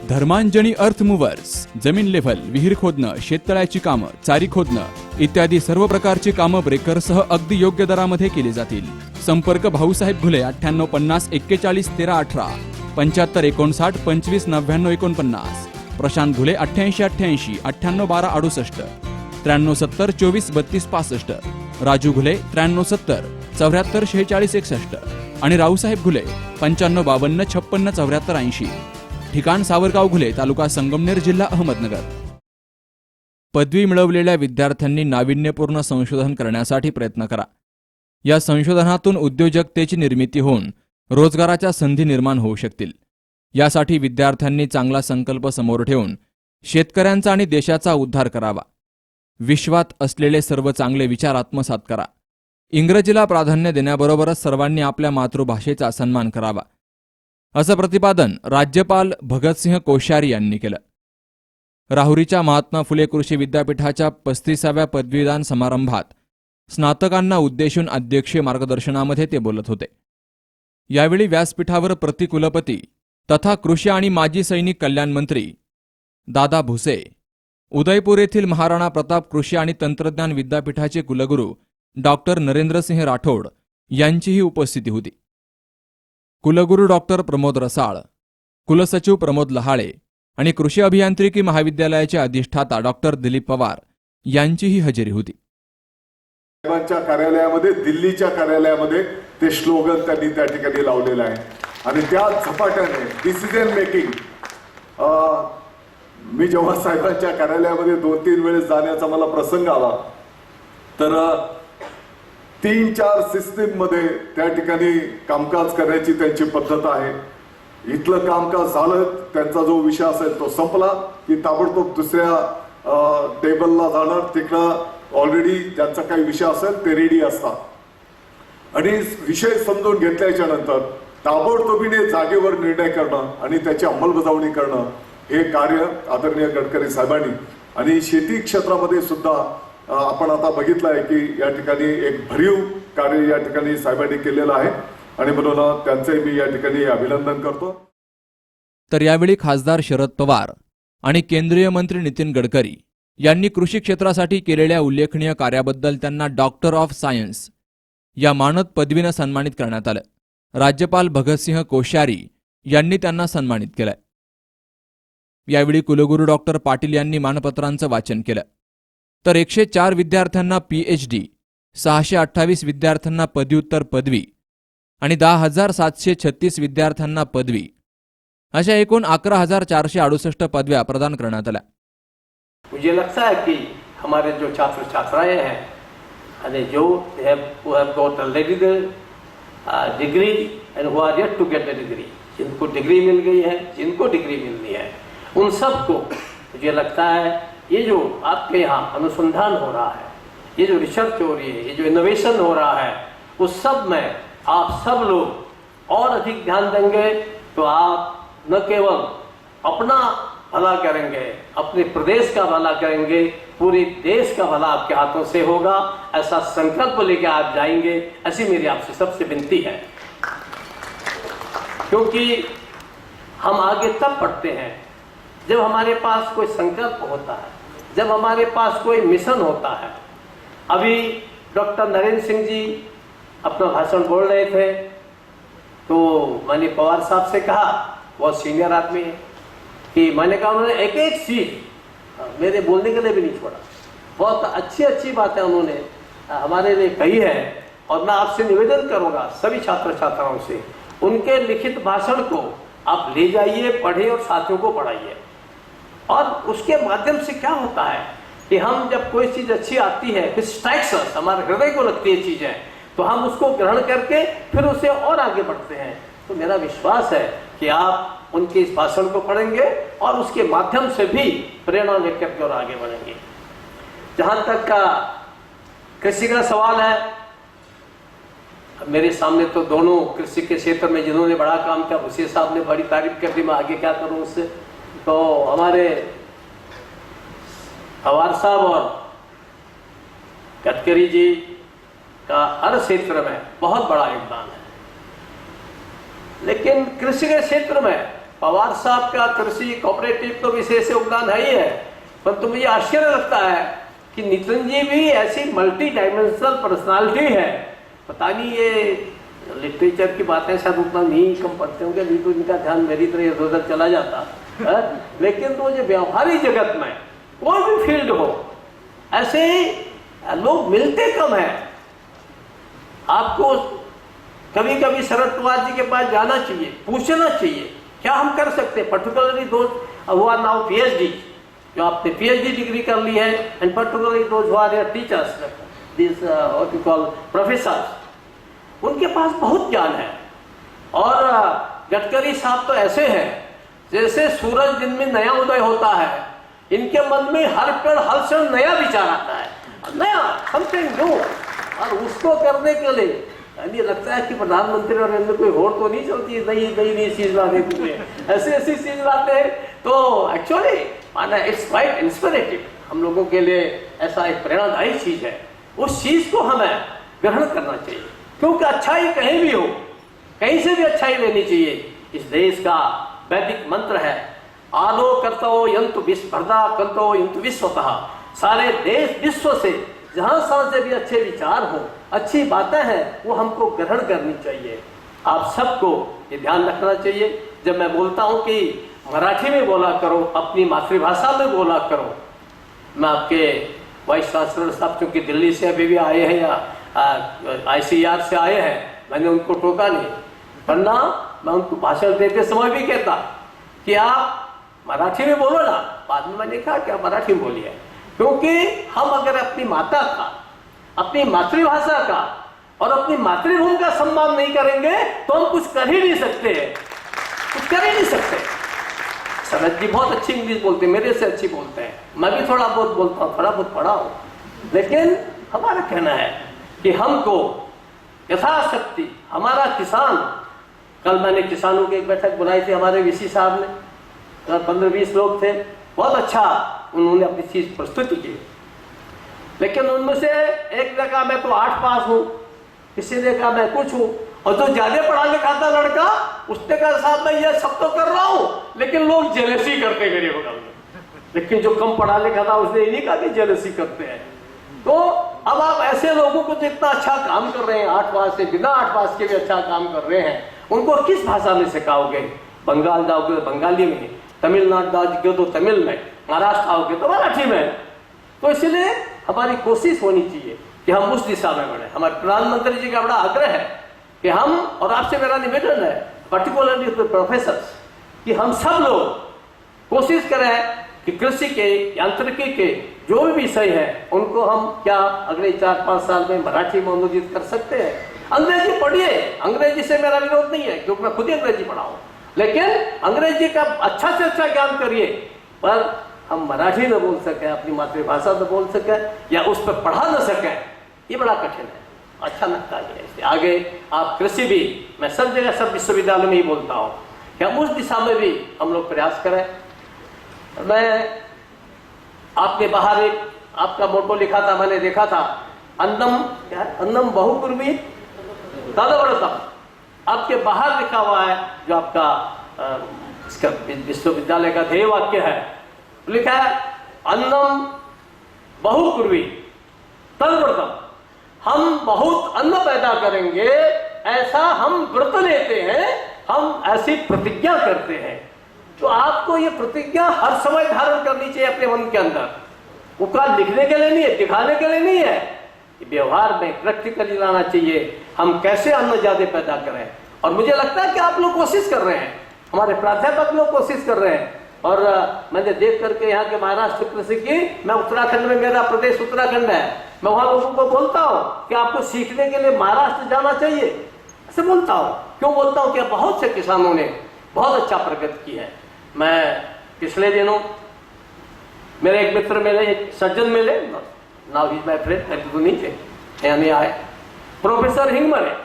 धर्मांजनी अर्थ movers जमीन level, विहीर खोदणं, शेततळ्याची कामं, चारी खोदणं इत्यादी सर्व प्रकारची कामं ब्रेकरसह अगदी योग्य दरामध्ये केली जातील. संपर्क भाऊसाहेब घुले 9850 41 13 18 75 59 25 99 49. प्रशांत घुले 8888 98 12 68 93 70 24 32 65. राजू घुले 93 70 74 46 61 आणि रावसाहेब घुले 95 52 56 74 80. ठिकाण सावरगाव घुले, तालुका संगमनेर, जिल्हा अहमदनगर. पदवी मिळवलेल्या विद्यार्थ्यांनी नाविन्यपूर्ण संशोधन करण्यासाठी प्रयत्न करा. या संशोधनातून उद्योजकतेची निर्मिती होऊन रोजगाराच्या संधी निर्माण होऊ शकतील. यासाठी विद्यार्थ्यांनी चांगला संकल्प समोर ठेवून शेतकऱ्यांचा आणि देशाचा उद्धार करावा. विश्वात असलेले सर्व चांगले विचार आत्मसात करा. इंग्रजीला प्राधान्य देण्याबरोबरच सर्वांनी आपल्या मातृभाषेचा सन्मान करावा, असं प्रतिपादन राज्यपाल भगतसिंह कोश्यारी यांनी केलं. राहुरीच्या महात्मा फुले कृषी विद्यापीठाच्या 35व्या पदवीदान समारंभात स्नातकांना उद्देशून अध्यक्षीय मार्गदर्शनामध्ये ते बोलत होते. यावेळी व्यासपीठावर प्रतिकुलपती तथा कृषी आणि माजी सैनिक कल्याण मंत्री दादा भुसे, उदयपूर येथील महाराणा प्रताप कृषी आणि तंत्रज्ञान विद्यापीठाचे कुलगुरू डॉक्टर नरेंद्रसिंह राठोड यांचीही उपस्थिती होती. कुलगुरू डॉक्टर प्रमोद रसाळ, कुलसचिव प्रमोद लहाळे आणि कृषी अभियांत्रिकी महाविद्यालयाचे अधिष्ठाता डॉक्टर दिलीप पवार यांचीही हजेरी होती. साहेबांच्या कार्यालयामध्ये, दिल्लीच्या कार्यालयामध्ये ते स्लोगन त्यांनी त्या ठिकाणी लावलेलं आहे आणि त्या झपाट्याने डिसिजन मेकिंग. मी जेव्हा साहेबांच्या कार्यालयामध्ये 2-3 वेळेस जाण्याचा मला प्रसंग आला तर 3-4 सिस्टीम मध्ये त्या ठिकाणी कामकाज करण्याची त्यांची पद्धत आहे. इथलं कामकाज झालं, त्यांचा जो विषय असेल तो संपला की ताबडतोब दुसऱ्या टेबलला जाणार. तिकडं ऑलरेडी ज्यांचा काही विषय असेल ते रेडी असतात आणि विषय समजून घेतल्याच्या नंतर ताबडतोबीने जागेवर निर्णय करणं आणि त्याची अंमलबजावणी करणं हे कार्य आदरणीय गडकरी साहेबांनी आणि शेती क्षेत्रामध्ये सुद्धा आपण आता बघितलं आहे की या ठिकाणी एक भरीव कार्य या ठिकाणी साहेबांनी केलेलं आहे आणि म्हणून त्यांचे मी या ठिकाणी अभिनंदन करतो. तर यावेळी खासदार शरद पवार आणि केंद्रीय मंत्री नितीन गडकरी यांनी कृषी क्षेत्रासाठी केलेल्या उल्लेखनीय कार्याबद्दल त्यांना डॉक्टर ऑफ सायन्स या मानद पदवीनं सन्मानित करण्यात आलं. राज्यपाल भगतसिंह कोश्यारी यांनी त्यांना सन्मानित केलं. यावेळी कुलगुरू डॉक्टर पाटील यांनी मानपत्रांचं वाचन केलं. तर 104 विद्यार्थ्यांना PhD, 628 विद्यार्थ्यांना पदव्युत्तर पदवी आणि 10,736 विद्यार्थ्यांना पदवी अशा एकूण 11,468 पदव्या प्रदान करण्यात आल्या. मुझे लगता है कि हमारे जो छात्र छात्राएं हैं and who have got already the degree and who are yet to get the degree, जिनको डिग्री मिल गई है, जिनको डिग्री मिलनी है, उन सबको मुझे लगता है ये जो आपके यहाँ अनुसंधान हो रहा है, ये जो रिसर्च हो रही है, ये जो इनोवेशन हो रहा है, उस सब में आप सब लोग और अधिक ध्यान देंगे तो आप न केवल अपना भला करेंगे, अपने प्रदेश का भला करेंगे, पूरे देश का भला आपके हाथों से होगा. ऐसा संकल्प लेकर आप जाएंगे, ऐसी मेरी आपसे सबसे विनती है. क्योंकि हम आगे तब बढ़ते हैं जब हमारे पास कोई संकल्प होता है, जब हमारे पास कोई मिशन होता है. अभी डॉक्टर नरेंद्र सिंह जी अपना भाषण बोल रहे थे तो मैंने पवार साहब से कहा, बहुत सीनियर आदमी है, कि मैंने कहा उन्होंने एक एक चीज मेरे बोलने के लिए भी नहीं छोड़ा. बहुत अच्छी अच्छी बातें उन्होंने हमारे लिए कही है और मैं आपसे निवेदन करूंगा सभी छात्र छात्राओं से, उनके लिखित भाषण को आप ले जाइए, पढ़िए और साथियों को पढ़ाइए. और उसके माध्यम से क्या होता है कि हम जब कोई चीज अच्छी आती है, फिर स्ट्राइक्स अस, हमारे हृदय को लगती है चीजें, तो हम उसको ग्रहण करके फिर उससे और आगे बढ़ते हैं. तो मेरा विश्वास है कि आप उनके इस भाषण को पढ़ेंगे और उसके माध्यम से भी प्रेरणा लेकर के और आगे बढ़ेंगे. जहां तक का कृषि का सवाल है, मेरे सामने तो दोनों कृषि के क्षेत्र में जिन्होंने बड़ा काम किया, उसी साहब ने बड़ी तारीफ कर दी, मैं आगे क्या करूं उससे. तो हमारे पवार साहब और गडकरी जी का हर क्षेत्र में बहुत बड़ा योगदान है. लेकिन कृषि के क्षेत्र में पवार साहब का कृषि कोऑपरेटिव तो विशेष योगदान है ही है, परंतु मुझे आश्चर्य लगता है कि नितिन जी भी ऐसी मल्टी डायमेंशनल पर्सनालिटी है। पता नहीं ये लिटरेचर की बातें शायद उतना नहीं कम पढ़ते होंगे, नहीं तो इनका ध्यान मेरी तरह इधर उधर चला जाता है। लेकिन तो जो व्यवहारिक जगत में कोई भी फील्ड हो, ऐसे लोग मिलते कम है। आपको कभी कभी शरद पवार जी के पास जाना चाहिए, पूछना चाहिए क्या हम कर सकते हैं, particularly those who are now PhD, जो आपने पीएचडी डिग्री कर ली है, and particularly those who are your teachers, this what you call professors, उनके पास बहुत ज्ञान है। और गडकरी साहब तो ऐसे हैं जैसे सूरज दिन में नया उदय होता है, इनके मन में हर पेड़ हर क्षण नया विचार आता है, नया समथिंग न्यू, और उसको करने के लिए यानी लगता है कि प्रधानमंत्री और इनमें कोई होड़ तो नहीं चलती है, नई चीज लाने के लिए, ऐसी चीज लाते हैं। तो एक्चुअली माना इट्स क्वाइट इंस्पिरेटिव, हम लोगों के लिए ऐसा एक प्रेरणादायी चीज है। उस चीज को हमें ग्रहण करना चाहिए, क्योंकि अच्छाई कहीं भी हो, कहीं से भी अच्छाई लेनी चाहिए। इस देश का वैदिक मंत्र है आलो कर्तो यंतु विस्पर्धा कंतो यंतु विश्वतः। सारे देश विश्व से जहां से भी अच्छे विचार हो, अच्छी बातें हैं, वो हमको ग्रहण करनी चाहिए। आप सबको ये ध्यान रखना चाहिए। जब मैं बोलता हूं कि मराठी में बोला करो, अपनी मातृभाषा में बोला करो, मैं आपके वाइस चांसलर साहब चूंकि दिल्ली से अभी भी आए हैं या ICAR से आए हैं, मैंने उनको टोका नहीं, वरना मैं उनको भाषण देते समय भी कहता कि आप मराठी में बोलो ना। बाद में मैंने कहा कि आप मराठी में बोलिए, क्योंकि हम अगर अपनी माता का, अपनी मातृभाषा का और अपनी मातृभूमि का सम्मान नहीं करेंगे तो हम कुछ कर ही नहीं सकते, कुछ कर ही नहीं सकते। शरद जी बहुत अच्छी इंग्लिश बोलते हैं, मेरे से अच्छी बोलते हैं, मैं भी थोड़ा बहुत बोलता हूँ, थोड़ा बहुत पढ़ा हूँ, लेकिन हमारा कहना है कि हमको यथाशक्ति हमारा किसान, कल मैंने किसानों की एक बैठक बुलाई थी, हमारे VC साहब ने 15-20 लोग थे, बहुत अच्छा उन्होंने अपनी चीज प्रस्तुति की। लेकिन उनमें से एक ने कहा मैं तो 8 पास हूं, किसी ने कहा मैं कुछ हूं, और जो ज्यादा पढ़ा लिखा था लड़का उसने कहा साहब मैं ये सब तो कर रहा हूं, लेकिन लोग जेलसी करते गरीब होगा। लेकिन जो कम पढ़ा लिखा था उसने ये नहीं कहा कि जेलसी करते हैं। तो अब आप ऐसे लोगों को जितना अच्छा काम कर रहे हैं, 8 पास से बिना 8 पास के भी अच्छा काम कर रहे हैं, उनको किस भाषा में सिखाओगे? बंगाल जाओगे तो बंगाली में, तमिलनाडु जाओगे तो तमिल में, महाराष्ट्र आओगे तो मराठी में। तो इसलिए हमारी कोशिश होनी चाहिए कि हम उस दिशा में बढ़े। हमारे प्रधानमंत्री जी का बड़ा आग्रह है कि हम, और आपसे मेरा निवेदन है पर्टिकुलरली टू प्रोफेसर्स, कि हम सब लोग कोशिश करें कि कृषि के, यांत्रिकी के जो भी विषय है उनको हम क्या अगले 4-5 साल में मराठी में अनुवादित कर सकते हैं। अंग्रेजी पढ़िए, अंग्रेजी से मेरा विरोध नहीं है क्योंकि मैं खुद ही अंग्रेजी पढ़ा हूं, लेकिन अंग्रेजी का अच्छा से अच्छा ज्ञान करिए, पर हम मराठी में बोल सकें, अपनी मातृभाषा में बोल सकें या उस पर पढ़ा न सकें, ये बड़ा कठिन है। अच्छा लगता है आगे आप कृषि भी, मैं सब जगह सब विश्वविद्यालय में ही बोलता हूँ कि हम उस दिशा में भी हम लोग प्रयास करें। मैं आपने बाहर एक आपका मोटो लिखा था, मैंने देखा था, अन्नम क्या है, अन्नम बहुकुर्मी तदव्रतम, आपके बाहर लिखा हुआ है जो आपका इसका विश्वविद्यालय का ध्येय वाक्य है, लिखा है अन्नम बहुकुर्मी तदव्रतम, हम बहुत अन्न पैदा करेंगे, ऐसा हम व्रत लेते हैं, हम ऐसी प्रतिज्ञा करते हैं। तो आपको ये प्रतिज्ञा हर समय धारण करनी चाहिए अपने मन के अंदर, वो का लिखने के लिए नहीं है, दिखाने के लिए नहीं है, व्यवहार में प्रैक्टिकली लाना चाहिए। हम कैसे अन्न ज्यादा पैदा करें, और मुझे लगता है कि आप लोग कोशिश कर रहे हैं, हमारे प्राध्यापक लोग कोशिश कर रहे हैं। और मैंने देख करके यहाँ के महाराष्ट्र कृषि की, मैं उत्तराखंड में, मेरा प्रदेश उत्तराखंड है, मैं वहां लोगों को बोलता हूँ कि आपको सीखने के लिए महाराष्ट्र जाना चाहिए, ऐसे बोलता हूँ। क्यों बोलता हूँ कि बहुत से किसानों ने बहुत अच्छा प्रगति की है। मैं पिछले दिनों मेरे एक मित्र मिले, एक सज्जन मिले, नाउ ही माय फ्रेंड, पहले तो नहीं थे, यहाँ नहीं आए, प्रोफेसर हिंगमरे।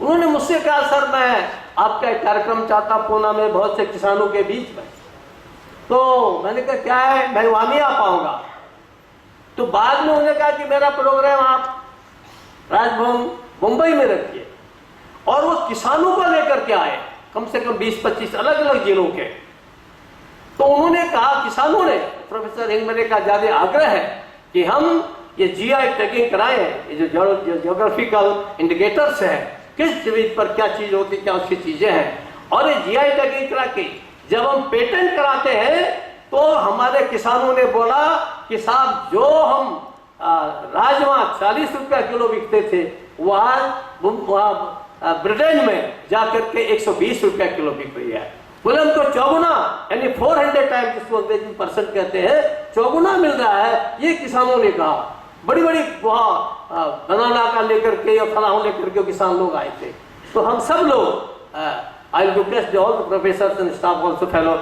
उन्होंने मुझसे कहा सर मैं आपका एक कार्यक्रम चाहता पूना में बहुत से किसानों के बीच में। तो मैंने कहा क्या है, मैं वहां नहीं आ पाऊंगा। तो बाद में उन्होंने कहा कि मेरा प्रोग्राम आप राजभवन मुंबई में रखिए, और वो किसानों को लेकर के आए, कम से कम 20-25 अलग अलग जिलों के। तो उन्होंने कहा, किसानों ने, प्रोफेसर हिंगमरे का ज्यादा आग्रह है कि हम ये जीआई टैगिंग कराएं, ये जो ज्योग्राफिकल इंडिकेटर्स है, किस जमीन पर क्या चीज होती है, क्या उसकी चीजें हैं, और ये जीआई टैगिंग करा के जब हम पेटेंट कराते हैं तो हमारे किसानों ने बोला कि साहब जो हम राजमा 40 रुपया किलो बिकते थे वहां ब्रिटेन में जाकर के 120 रुपया किलो बिक रही है। बोले हमको चौगुना, यानी 400 टाइम, जिसको अंग्रेजी में परसेंट कहते हैं, चौगुना मिल रहा है। ये किसानों ने कहा। बड़ी बड़ी वहां बनाना का लेकर के या फलाह लेकर के किसान लोग आए थे। तो हम सब लोग I will request all the professors and staff also fellow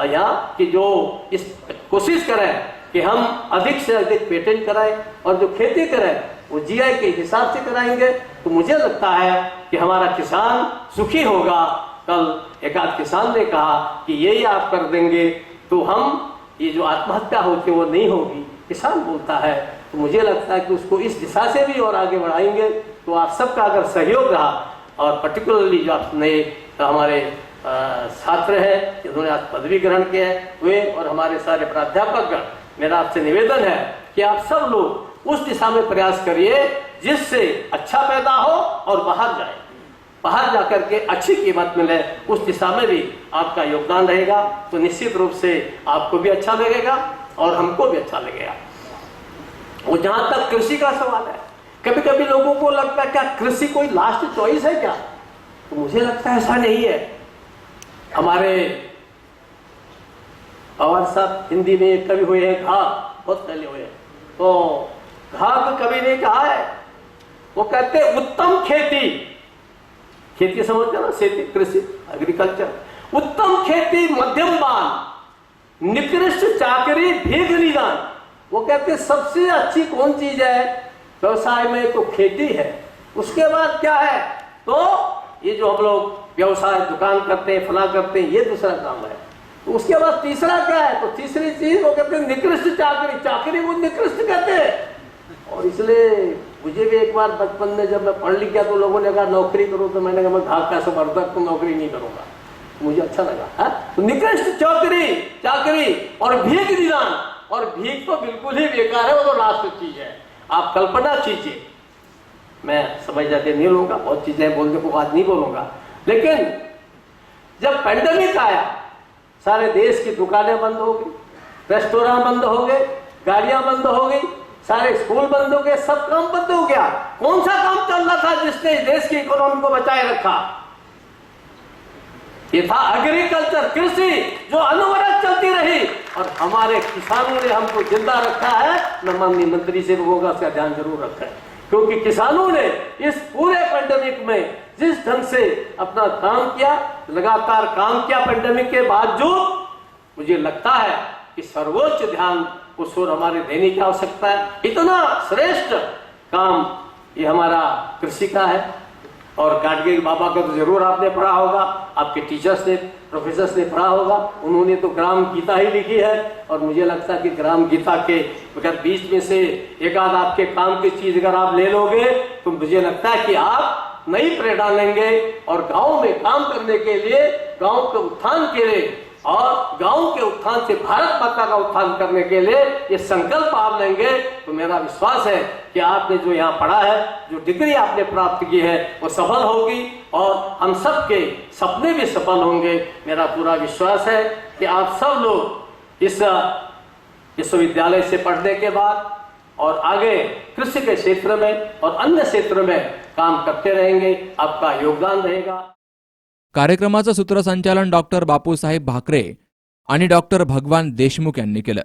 यहाँ कि जो इस कोशिश करें कि हम अधिक से अधिक पेटेंट कराएं और जो खेती करें वो जीआई के हिसाब से कराएंगे। तो मुझे लगता है कि हमारा किसान सुखी होगा। कल एक आध किसान ने कहा कि यही आप कर देंगे तो हम ये जो आत्महत्या होती है वो नहीं होगी, किसान बोलता है। तो मुझे लगता है कि उसको इस दिशा से भी और आगे बढ़ाएंगे। तो आप सबका अगर सहयोग रहा, और पर्टिकुलरली जो अपने हमारे छात्र हैं जिन्होंने आज पदवी ग्रहण किया है वे, और हमारे सारे प्राध्यापकगण, मेरा आपसे निवेदन है कि आप सब लोग उस दिशा में प्रयास करिए जिससे अच्छा पैदा हो और बाहर जाए, बाहर जाकर के अच्छी कीमत मिले, उस दिशा में भी आपका योगदान रहेगा। तो निश्चित रूप से आपको भी अच्छा लगेगा और हमको भी अच्छा लगेगा। वो जहां तक कृषि का सवाल है, कभी कभी लोगों को लगता है क्या कृषि कोई लास्ट चॉइस है क्या? तो मुझे लगता है ऐसा नहीं है। हमारे पवार साहब हिंदी में एक कवि हुए हैं, घा, बहुत पहले हुए हैं, तो घा को कवि ने कहा है, वो कहते हैं उत्तम खेती, खेती समझते ना, खेती, कृषि, एग्रीकल्चर, उत्तम खेती मध्यम बान, निकृष्ट चाकरी भीख निदान। वो कहते सबसे अच्छी कौन चीज है व्यवसाय में? तो खेती है। उसके बाद क्या है? तो ये जो हम लोग व्यवसाय दुकान करते हैं, फला करते हैं, ये दूसरा काम है। तो उसके बाद तीसरा क्या है? तो तीसरी चीज वो कहते हैं निकृष्ट चाकरी, चाकरी को निकृष्ट कहते हैं। और इसलिए मुझे भी एक बार बचपन में जब मैं पढ़ लिख गया तो लोगों ने कहा नौकरी करो, तो मैंने कहा मैं घाट का संवर्धक, तो नौकरी नहीं करूंगा। मुझे अच्छा लगा। तो निकृष्ट चाकरी और भीख निदान, और भीख तो बिल्कुल ही बेकार है, वो तो लास्ट चीज है। आप कल्पना कीजिए, मैं समझ जाते नहीं लूंगा, बहुत चीजें बोलने को आज नहीं बोलूंगा, लेकिन जब पैंडेमिक आया सारे देश की दुकानें बंद हो गई, रेस्टोरेंट बंद हो गए, गाड़ियां बंद हो गई, सारे स्कूल बंद हो गए, सब काम बंद हो गया। कौन सा काम चल रहा था जिसने देश की इकोनॉमी को बचाए रखा? ये था एग्रीकल्चर, कृषि, जो अनवरत चलती रही, और हमारे किसानों ने हमको जिंदा रखा है। मैं माननीय मंत्री से होगा उसका ध्यान जरूर रखा है, क्योंकि किसानों ने इस पूरे पैंडेमिक में जिस ढंग से अपना काम किया, लगातार काम किया पैंडेमिक के बावजूद, मुझे लगता है कि सर्वोच्च ध्यान उस ओर हमारे देने की आवश्यकता है। इतना श्रेष्ठ काम ये हमारा कृषि का है। और गाडगिल बाबा का तो जरूर आपने पढ़ा होगा, आपके टीचर्स ने, प्रोफेसर्स ने पढ़ा होगा, उन्होंने तो ग्राम गीता ही लिखी है। और मुझे लगता है कि ग्राम गीता के अगर बीच में से एक आध आपके काम की चीज अगर आप ले लोगे तो मुझे लगता है कि आप नई प्रेरणा लेंगे और गांव में काम करने के लिए, गांव के उत्थान के लिए, और गांव के उत्थान से भारत माता का उत्थान करने के लिए ये संकल्प आप लेंगे। तो मेरा विश्वास है कि आपने जो यहाँ पढ़ा है, जो डिग्री आपने प्राप्त की है, वो सफल होगी और हम सब के सपने भी सफल होंगे। मेरा पूरा विश्वास है कि आप सब लोग इस विश्वविद्यालय से पढ़ने के बाद और आगे कृषि के क्षेत्र में और अन्य क्षेत्र में काम करते रहेंगे, आपका योगदान रहेगा। कार्यक्रमाचं सूत्रसंचालन डॉक्टर बापूसाहेब भाकरे आणि डॉक्टर भगवान देशमुख यांनी केलं।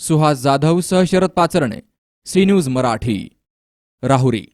सुहास जाधव सह शरद पाचरणे, सी न्यूज मराठी, राहुरी।